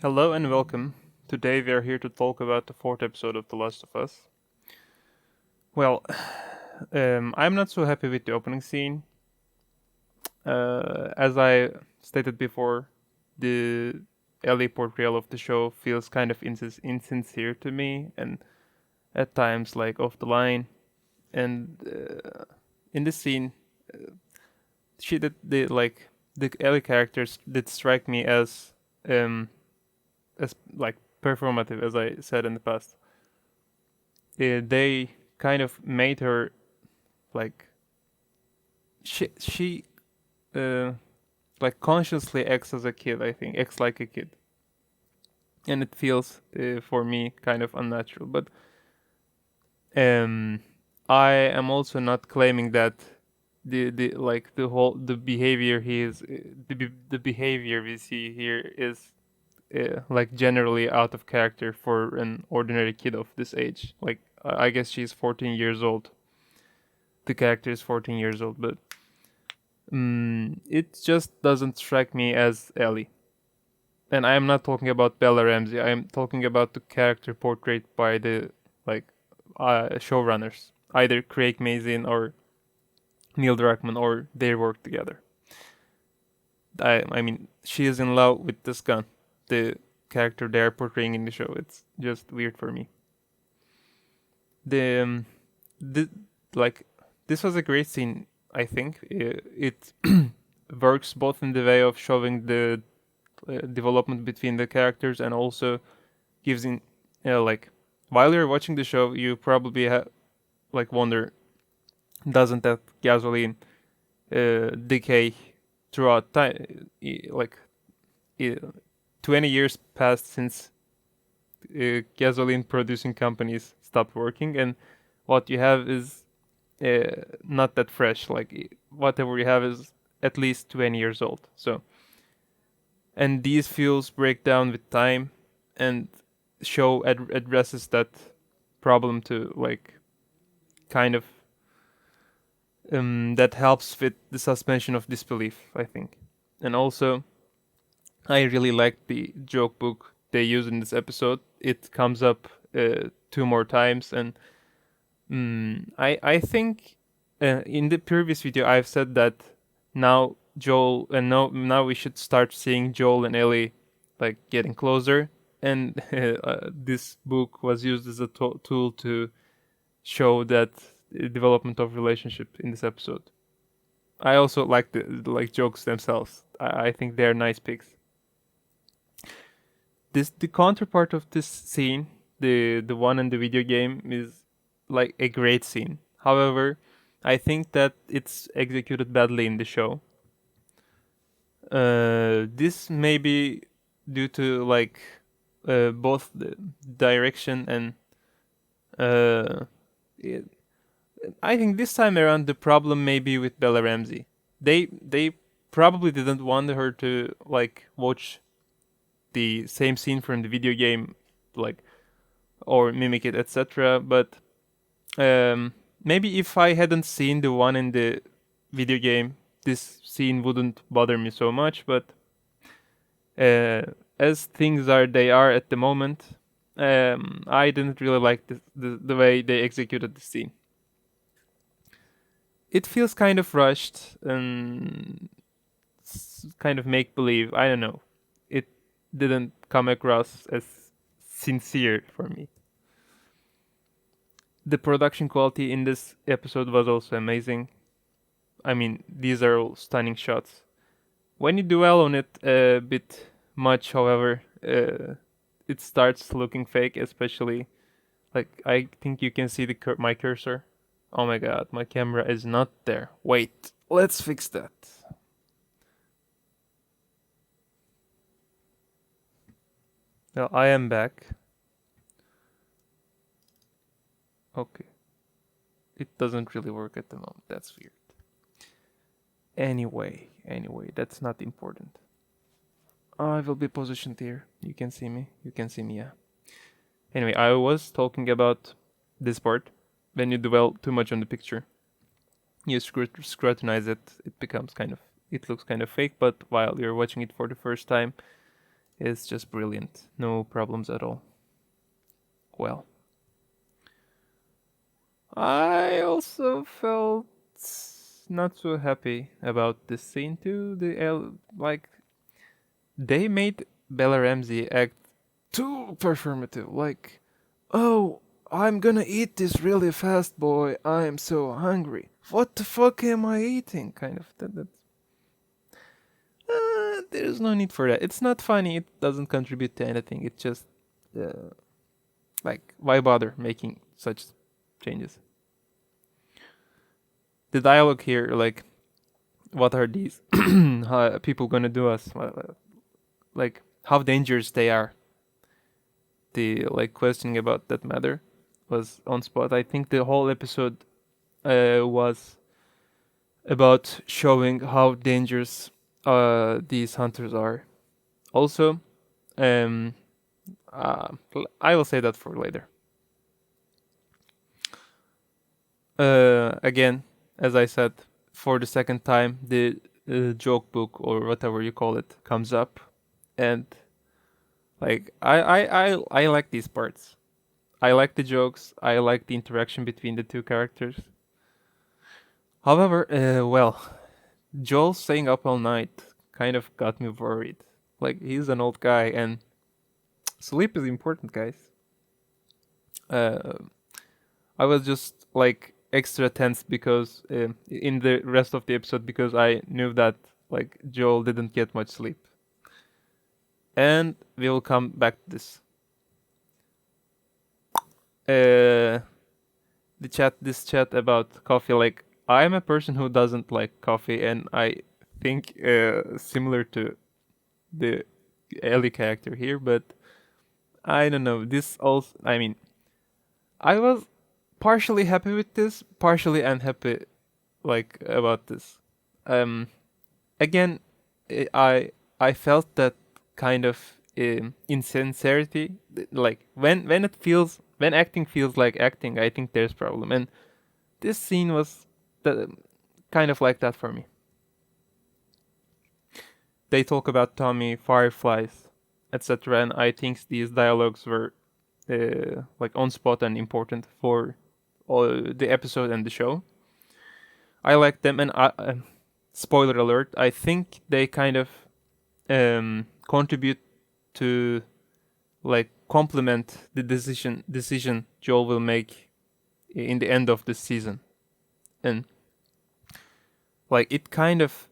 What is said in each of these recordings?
Hello and welcome. Today we are here to talk about the fourth episode of The Last of Us. Well, I'm not so happy with the opening scene. As I stated before, the Ellie portrayal of the show feels kind of insincere to me and at times like off the line. And in this scene, she did the Ellie characters did strike me as like performative, as I said in the past. They kind of made her like she uh, like consciously acts as a kid. I think acts like a kid, and it feels for me kind of unnatural. But um, I am also not claiming that the behavior the behavior we see here is like generally out of character for an ordinary kid of this age. Like I guess she's 14 years old. The character is 14 years old, but it just doesn't strike me as Ellie. And I am not talking about Bella Ramsey. I am talking about the character portrayed by the like showrunners, either Craig Mazin or Neil Druckmann, or they work together. I mean, she is in love with this gun, the character they are portraying in the show. It's just weird for me. The, the like this was a great scene. I think it works both in the way of showing the development between the characters and also gives in like while you're watching the show, you probably like wonder, doesn't that gasoline decay throughout time? Like 20 years passed since gasoline producing companies stopped working, and what you have is not that fresh. Like whatever you have is at least 20 years old. So, and these fuels break down with time, and show addresses that problem to like kind of that helps with the suspension of disbelief, I think. And also, I really like the joke book they use in this episode. It comes up two more times, and I think in the previous video I've said that now Joel and now we should start seeing Joel and Ellie like getting closer, and this book was used as a tool to show that development of relationship in this episode. I also like the like jokes themselves. I think they're nice picks. The counterpart of this scene, the one in the video game, is like a great scene. However, I think that it's executed badly in the show. This may be due to like both the direction and it, I think this time around the problem may be with Bella Ramsey. They probably didn't want her to like watch the same scene from the video game, like or mimic it, etc. But maybe if I hadn't seen the one in the video game, this scene wouldn't bother me so much. But as things they are at the moment, I didn't really like the way they executed the scene. It feels kind of rushed and kind of make believe. I don't know. It didn't come across as sincere for me. The production quality in this episode was also amazing. I mean, these are all stunning shots. When you dwell on it a bit much, however, it starts looking fake, especially like I think you can see my cursor. Oh my god, my camera is not there. Wait, let's fix that. Well, I am back. Okay. It doesn't really work at the moment. That's weird. Anyway, that's not important. I will be positioned here. You can see me. Yeah. Anyway, I was talking about this part. When you dwell too much on the picture, you scrutinize it. It looks kind of fake. But while you're watching it for the first time, is just brilliant. No problems at all. Well, I also felt not so happy about this scene too. Like they made Bella Ramsey act too performative. Like, oh, I'm gonna eat this really fast, boy. I am so hungry. What the fuck am I eating? Kind of. There's no need for that. It's not funny. It doesn't contribute to anything. It's just like, why bother making such changes? The dialogue here, like, what are these how people gonna do us? Like, how dangerous they are. The like questioning about that matter was on spot. I think the whole episode was about showing how dangerous these hunters are. Also, um, I will say that for later. Again, as I said, for the second time, the joke book or whatever you call it comes up, and like I like these parts. I like the jokes. I like the interaction between the two characters. However, well, Joel staying up all night kind of got me worried. Like, he's an old guy, and sleep is important, guys. Uh, I was just like extra tense because in the rest of the episode because I knew that like Joel didn't get much sleep, and we will come back to this. This chat about coffee. Like, I'm a person who doesn't like coffee, and I think similar to the Ellie character here, but I don't know. This also, I mean, I was partially happy with this, partially unhappy, like about this. Um, Again, I felt that kind of insincerity, like when acting feels like acting, I think there's problem, and this scene was the, kind of like that for me. They talk about Tommy, fireflies, etc., and I think these dialogues were like on spot and important for the episode and the show. I like them, and spoiler alert, I think they kind of contribute to like complement the decision Joel will make in the end of the season, and like it kind of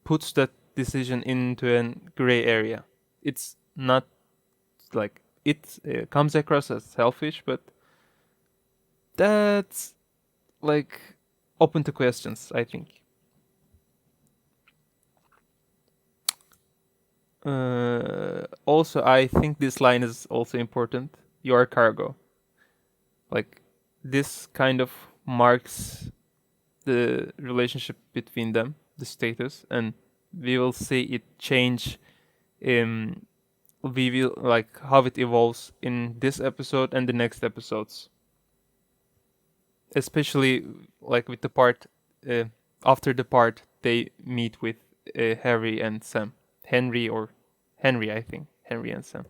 puts that decision into a gray area. It's not like it comes across as selfish, but that's like open to questions, I think. Also, I think this line is also important. Your cargo. Like, this kind of marks the relationship between them, the status, and we will see it change in we will like how it evolves in this episode and the next episodes, especially like with the part uh, after the part they meet with Harry and Sam. Henry, I think. Henry and Sam.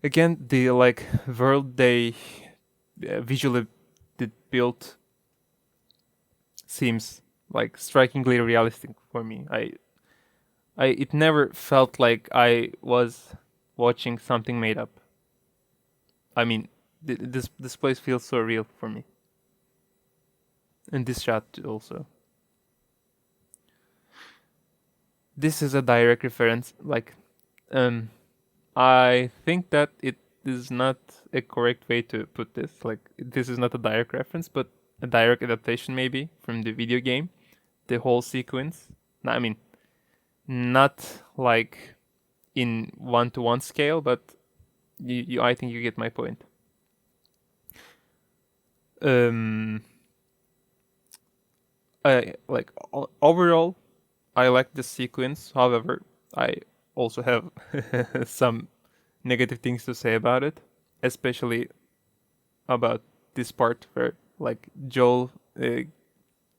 Again, the like world they visually did build seems like strikingly realistic for me. It never felt like I was watching something made up. I mean, this place feels so real for me, and this shot also. This is a direct reference. Like, um, I think that it is not a correct way to put this. Like, this is not a direct reference, but a direct adaptation maybe from the video game. The whole sequence. No, I mean, not like in 1-to-1 scale, but I think you get my point. Um, like overall, I like the sequence. However, I also have some negative things to say about it, especially about this part where like Joel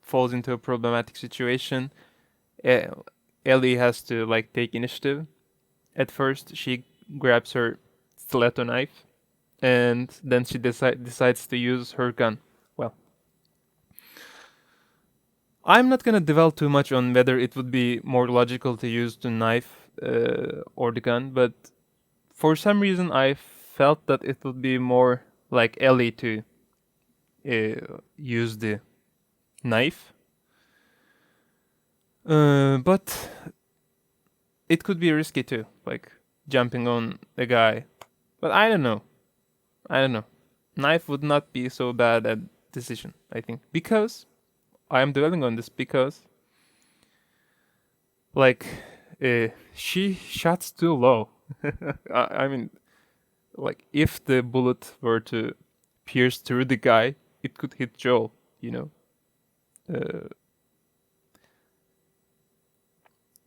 falls into a problematic situation. Ellie has to like take initiative, at first she grabs her stiletto knife, and then she decides to use her gun. Well, I'm not gonna dwell too much on whether it would be more logical to use the knife or the gun, but for some reason I felt that it would be more like Ellie to use the knife. But it could be risky too, like jumping on a guy. But I don't know. I don't know. Knife would not be so bad a decision, I think, because I am dwelling on this because, like, she shots too low. I mean, like, if the bullet were to pierce through the guy, it could hit Joel. You know,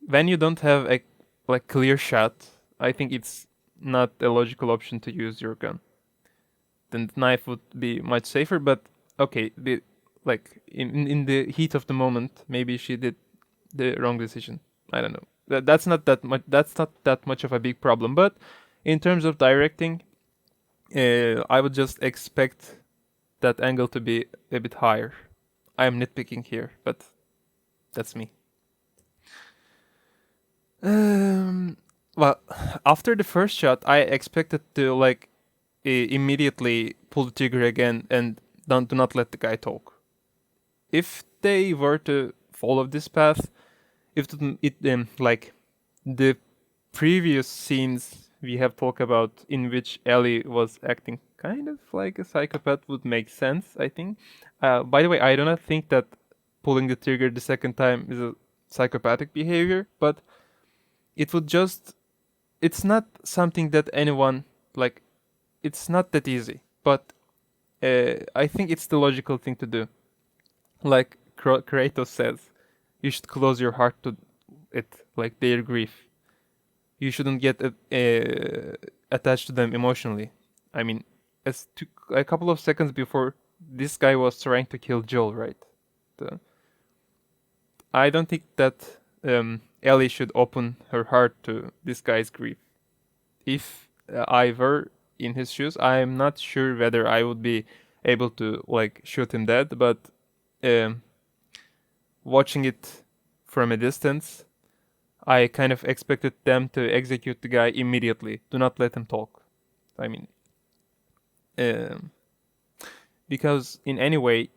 when you don't have a like clear shot, I think it's not a logical option to use your gun. Then the knife would be much safer. But okay, like in the heat of the moment, maybe she did the wrong decision. I don't know. That's not that much. That's not that much of a big problem. But in terms of directing, I would just expect that angle to be a bit higher. I am nitpicking here, but that's me. Well, after the first shot, I expected to like immediately pull the trigger again and do not let the guy talk. If they were to follow this path, if like the previous scenes we have talked about in which Ellie was acting kind of like a psychopath would make sense, I think. By the way, I do not think that pulling the trigger the second time is a psychopathic behavior, but it would just it's not something that anyone like it's not that easy, but I think it's the logical thing to do. Like Kratos says, you should close your heart to it, like their grief. You shouldn't get attached to them emotionally. I mean, a couple of seconds before, this guy was trying to kill Joel, right? I don't think that Ellie should open her heart to this guy's grief. If I were in his shoes, I'm not sure whether I would be able to like shoot him dead, but watching it from a distance, I kind of expected them to execute the guy immediately. Do not let him talk. I mean, because in any way,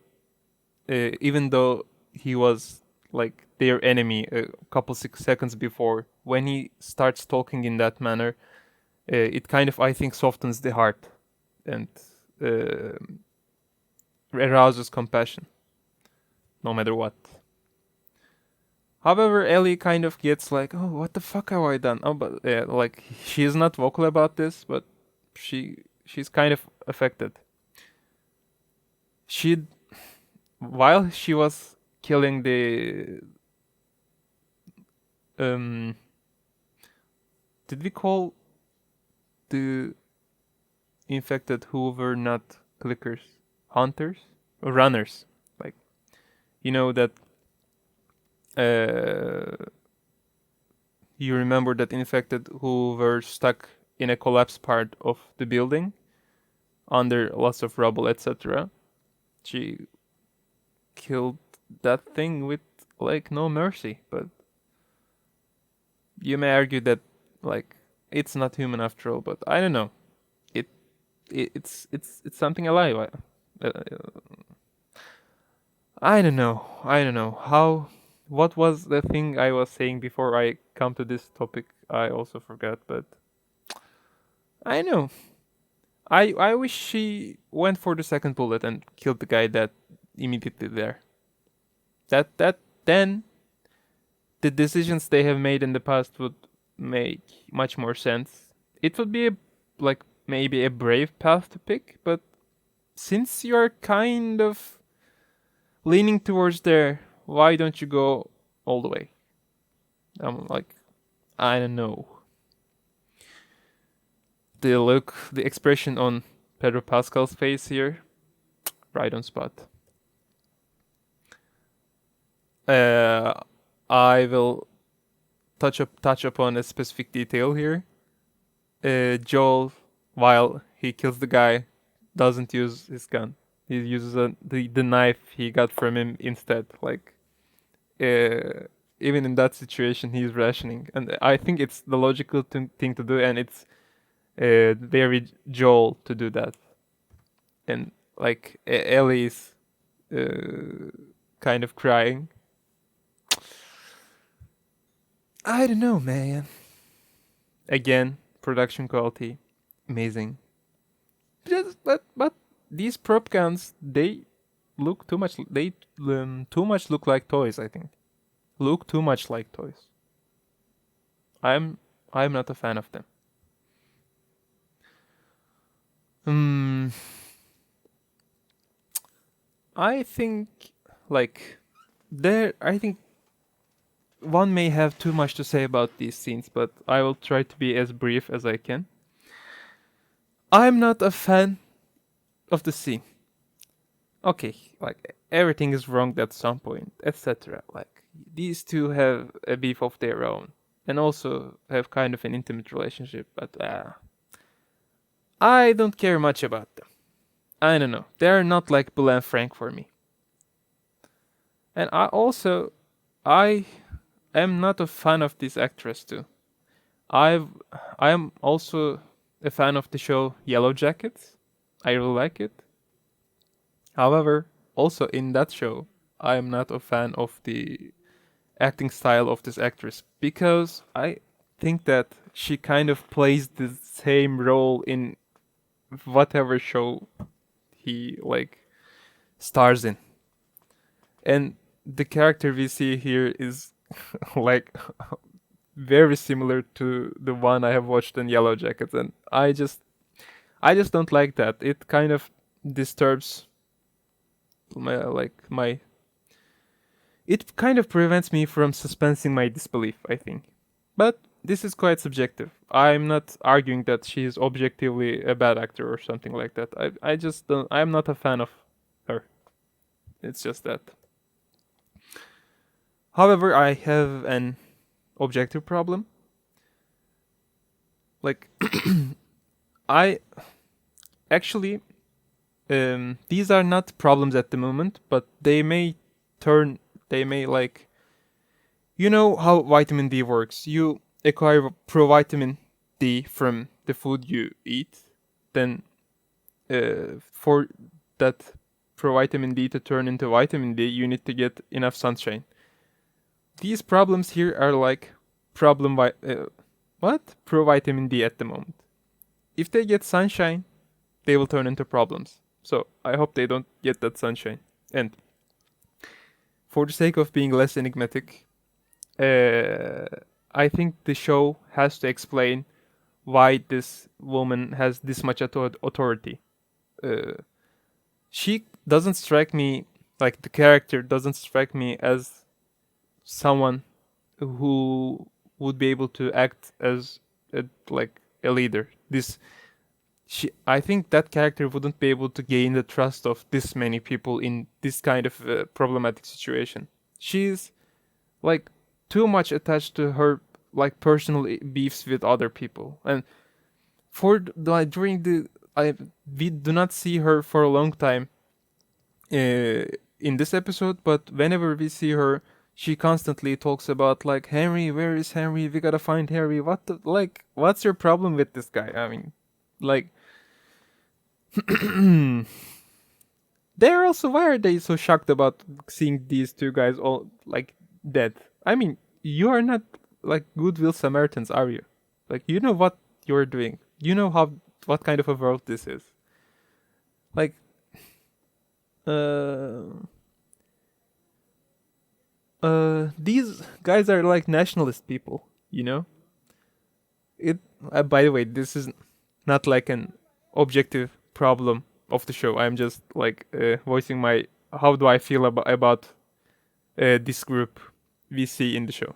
even though he was like their enemy a couple 6 seconds before, when he starts talking in that manner, it kind of I think softens the heart and arouses compassion, no matter what. However, Ellie kind of gets like, "Oh, what the fuck have I done?" Oh, but like she is not vocal about this, but she's kind of affected. She, while she was killing the did we call the infected who were not clickers hunters or runners? Like, you know that you remember that infected who were stuck in a collapsed part of the building under lots of rubble, etc. She killed that thing with like no mercy, but you may argue that like it's not human after all, but I don't know. It's something alive. I don't know. I don't know how. What was the thing I was saying before I come to this topic? I also forgot, but I know. I wish she went for the second bullet and killed the guy that immediately there. That then the decisions they have made in the past would make much more sense. It would be like maybe a brave path to pick, but since you're kind of leaning towards there, why don't you go all the way? I'm like, I don't know. The look, the expression on Pedro Pascal's face here, right on spot. I will touch upon a specific detail here. Joel, while he kills the guy, doesn't use his gun. He uses the knife he got from him instead. Like, even in that situation, he's rationing, and I think it's the logical thing to do, and it's very Joel to do that. And like Ellie's kind of crying. I don't know, man. Again, production quality, amazing. But these prop guns, they look too much. They too much look like toys. I think look too much like toys. I'm not a fan of them. Hmm. I think like there. I think one may have too much to say about these scenes, but I will try to be as brief as I can. I'm not a fan of the scene. Okay, like everything is wrong at some point, etc. Like these two have a beef of their own, and also have kind of an intimate relationship, but I don't care much about them. I don't know. They're not like Bill and Frank for me. And I am not a fan of this actress too. I am also a fan of the show Yellow Jackets. I really like it. However, also in that show, I am not a fan of the acting style of this actress because I think that she kind of plays the same role in whatever show he like stars in. And the character we see here is like very similar to the one I have watched in Yellow Jackets, and I just don't like that. It kind of disturbs my it kind of prevents me from suspensing my disbelief, I think. But this is quite subjective. I'm not arguing that she is objectively a bad actor or something like that. I just don't I'm not a fan of her. It's just that. However, I have an objective problem. Like I actually these are not problems at the moment, but they may like you know how vitamin D works. You acquire provitamin D from the food you eat. Then for that provitamin D to turn into vitamin D, you need to get enough sunshine. These problems here are like provitamin D at the moment. If they get sunshine, they will turn into problems. So I hope they don't get that sunshine. And for the sake of being less enigmatic, I think the show has to explain why this woman has this much authority. Uh, she doesn't strike me like the character doesn't strike me as someone who would be able to act as a leader. I think that character wouldn't be able to gain the trust of this many people in this kind of problematic situation. She's like too much attached to her like personal beefs with other people, and for like during the I we do not see her for a long time in this episode, but whenever we see her, she constantly talks about like Henry, where is Henry? We gotta find Henry. What's your problem with this guy? I mean, like they're also why are they so shocked about seeing these two guys all like dead? I mean, you are not like goodwill Samaritans, are you? Like you know what you're doing. You know what kind of a world this is. Like uh these guys are like nationalist people, you know? It by the way, this is not like an objective problem of the show. I'm just like voicing my how do I feel about this group we see in the show.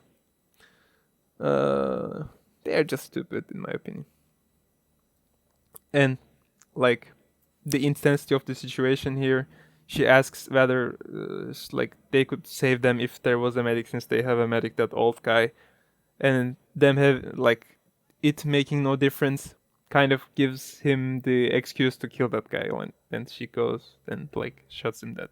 They're just stupid in my opinion. And like the intensity of the situation here, she asks whether like they could save them if there was a medic, since they have a medic, that old guy. and them have like it making no difference kind of gives him the excuse to kill that guy when then she goes and like shuts him dead.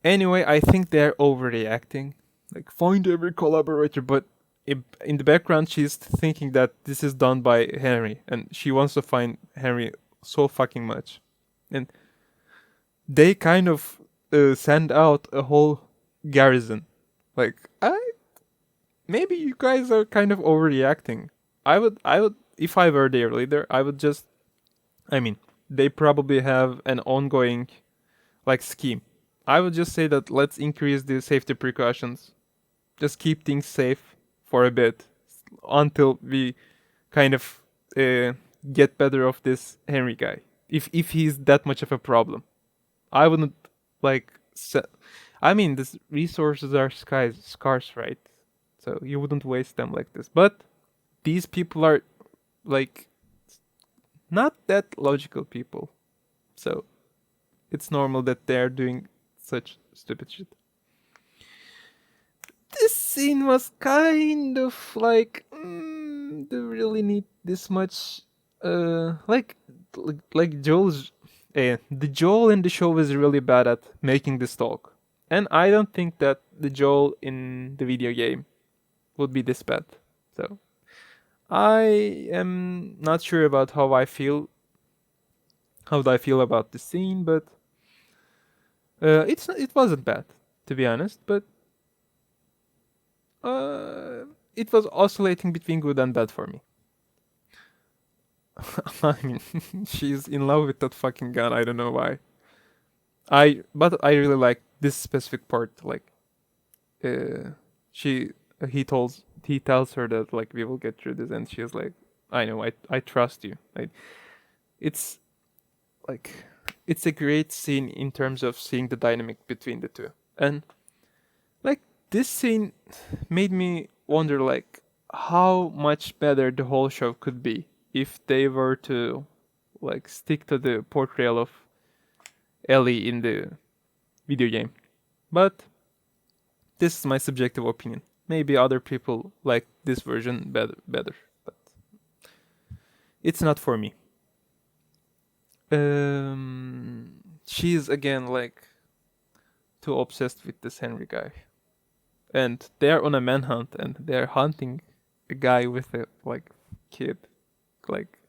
Anyway, I think they're overreacting. Like find every collaborator, but in the background she's thinking that this is done by Henry and she wants to find Henry so fucking much. And they kind of send out a whole garrison. Like maybe you guys are kind of overreacting. I would if I were their leader, I would just I mean, they probably have an ongoing like scheme. I would just say that let's increase the safety precautions. Just keep things safe for a bit until we kind of uh, get better of this Henry guy. If he's that much of a problem, I wouldn't like. I mean, these resources are scarce, right? So you wouldn't waste them like this. But these people are like not that logical people. So it's normal that they're doing such stupid shit. This scene was kind of like, do we really need this much? Like Joel's, the Joel in the show is really bad at making this talk, and I don't think that the Joel in the video game would be this bad. So I am not sure about how I feel. How do I feel about the scene? But it wasn't bad, to be honest. But it was oscillating between good and bad for me. I mean, she's in love with that fucking gun. I don't know why. But I really like this specific part. Like, she he tells her that like we will get through this, and she's like, I know, I trust you. It's like it's a great scene in terms of seeing the dynamic between the two, and like this scene made me wonder like how much better the whole show could be if they were to like stick to the portrayal of Ellie in the video game. But this is my subjective opinion. Maybe other people like this version better, but it's not for me. She's again like too obsessed with this Henry guy, and they're on a manhunt, and they're hunting a guy with a like kid, like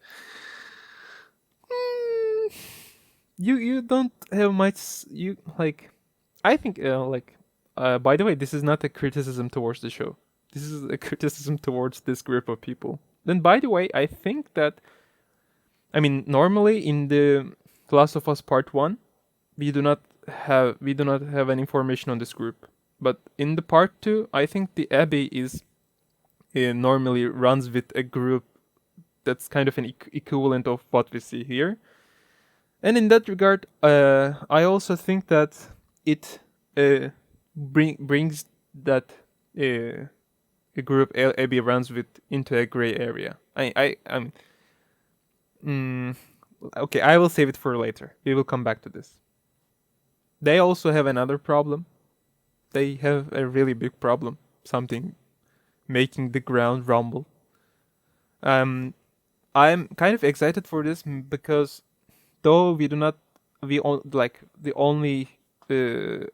you don't have much you like. I think by the way, this is not a criticism towards the show. This is a criticism towards this group of people. Then by the way, I think that I mean normally in the Last of Us Part 1, we do not have any information on this group. But in the Part 2, I think the Abbey is normally runs with a group that's kind of an equivalent of what we see here. And in that regard, I also think that it brings that a group Abby runs with into a gray area. Okay, I will save it for later. We will come back to this. They also have another problem. They have a really big problem. Something making the ground rumble. I'm kind of excited for this because though like the only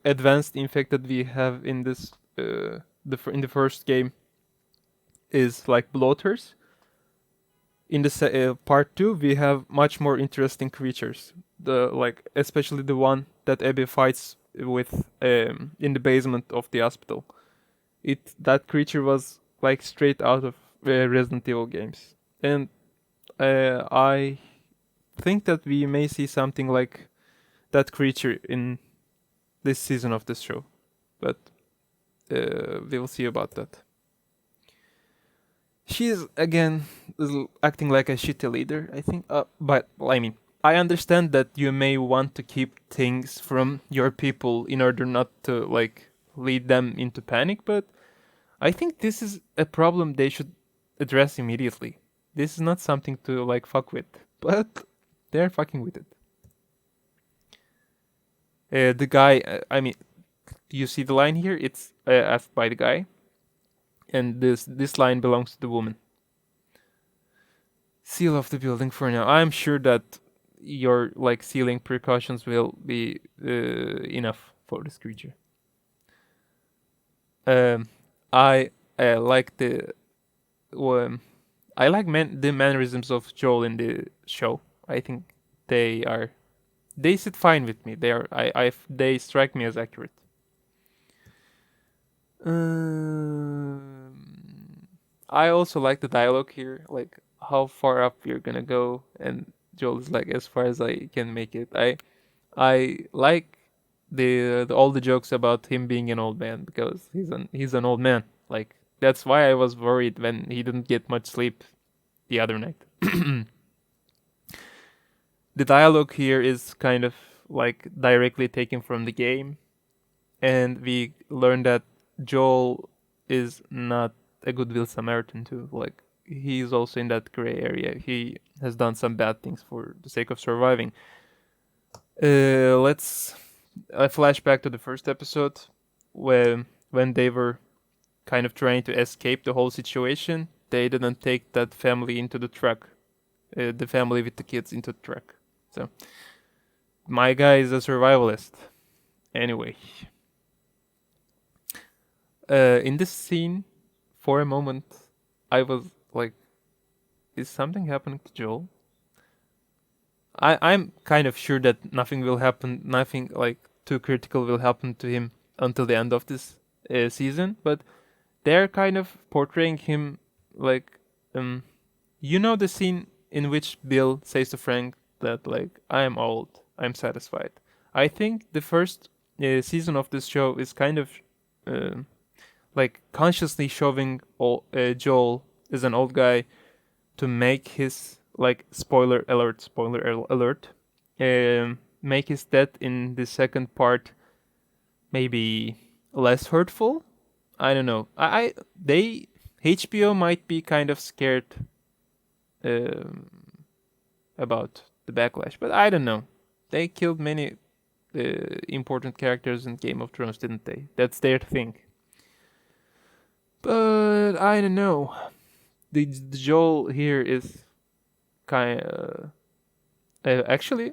advanced infected we have in this in the first game is like bloaters. In the part 2 we have much more interesting creatures, the like especially the one that Abby fights with in the basement of the hospital. That creature was like straight out of Resident Evil games, and I think that we may see something like that creature in this season of this show, but we will see about that. She's again acting like a shitty leader, I think. But I mean, I understand that you may want to keep things from your people in order not to like lead them into panic, but I think this is a problem they should address immediately. This is not something to like fuck with, but they're fucking with it. The guy, I mean, you see the line here? It's asked by the guy. And this line belongs to the woman. Seal off the building for now. I'm sure that your like sealing precautions will be enough for this creature. Um, I like the I like the mannerisms of Joel in the show. I think they are they sit fine with me. They strike me as accurate. I also like the dialogue here, like how far up you're gonna go, and Joel is like as far as I can make it. I like the all the jokes about him being an old man because he's an old man. Like that's why I was worried when he didn't get much sleep the other night. The dialogue here is kind of like directly taken from the game, and we learn that Joel is not a goodwill Samaritan too. Like he's also in that gray area. He has done some bad things for the sake of surviving. Let's flash back to the first episode when they were kind of trying to escape the whole situation. They didn't take that family into the truck, the family with the kids into the truck. So my guy is a survivalist. Anyway, in this scene, for a moment, I was like, "Is something happening to Joel?" I'm kind of sure that nothing will happen, nothing like too critical will happen to him until the end of this season. But they're kind of portraying him like, you know, the scene in which Bill says to Frank that like, "I'm old, I'm satisfied." I think the first season of this show is kind of uh, like consciously showing Joel as an old guy to make his like spoiler alert, make his death in the second part maybe less hurtful. I don't know. I they HBO might be kind of scared um, about the backlash, but I don't know. They killed many important characters in Game of Thrones, didn't they? That's their thing. But I don't know. The Joel here is kind of actually,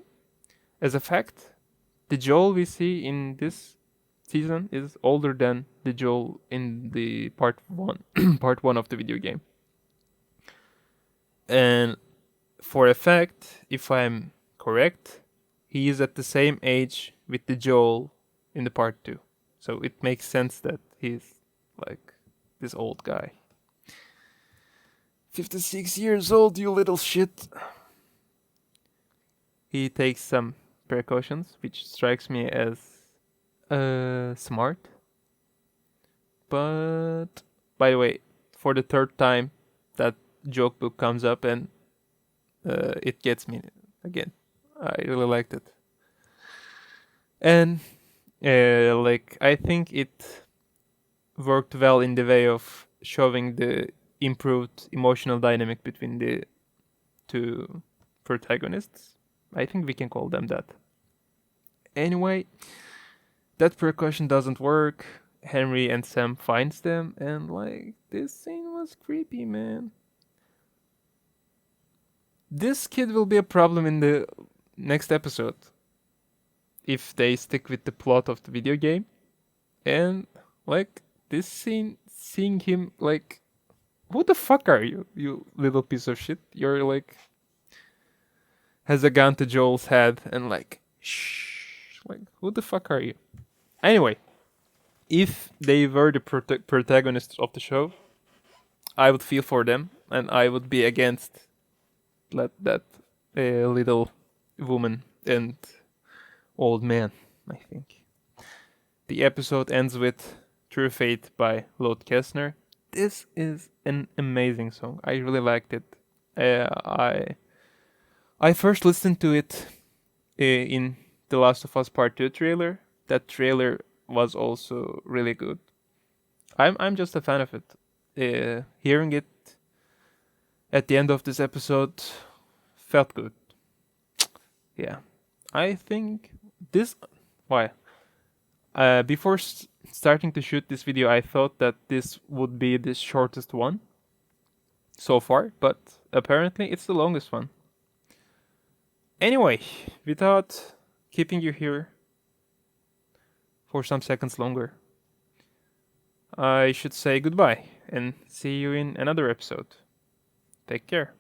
as a fact, the Joel we see in this season is older than the Joel in the part one, part one of the video game. And for a fact, if I'm correct, he is at the same age with the Joel in the part two. So it makes sense that he's like this old guy. 56 years old, you little shit. He takes some precautions, which strikes me as smart. But by the way, for the third time, that joke book comes up and it gets me again. I really liked it, and like I think it worked well in the way of showing the improved emotional dynamic between the two protagonists. I think we can call them that. Anyway, that precaution doesn't work. Henry and Sam finds them, and like this scene was creepy, man. This kid will be a problem in the next episode if they stick with the plot of the video game. And like this scene, seeing him like, who the fuck are you, you little piece of shit? You're like has a gun to Joel's head and like, shh, like who the fuck are you? Anyway, if they were the protagonists of the show, I would feel for them, and I would be against that little woman and old man. I think the episode ends with "True Fate" by Lord Kessner. This is an amazing song. I really liked it. I first listened to it in The Last of Us Part 2 trailer. That trailer was also really good. I'm just a fan of it. Hearing it at the end of this episode felt good. Yeah. I think this why Before starting to shoot this video, I thought that this would be the shortest one so far, but apparently it's the longest one. Anyway, without keeping you here for some seconds longer, I should say goodbye and see you in another episode. Take care.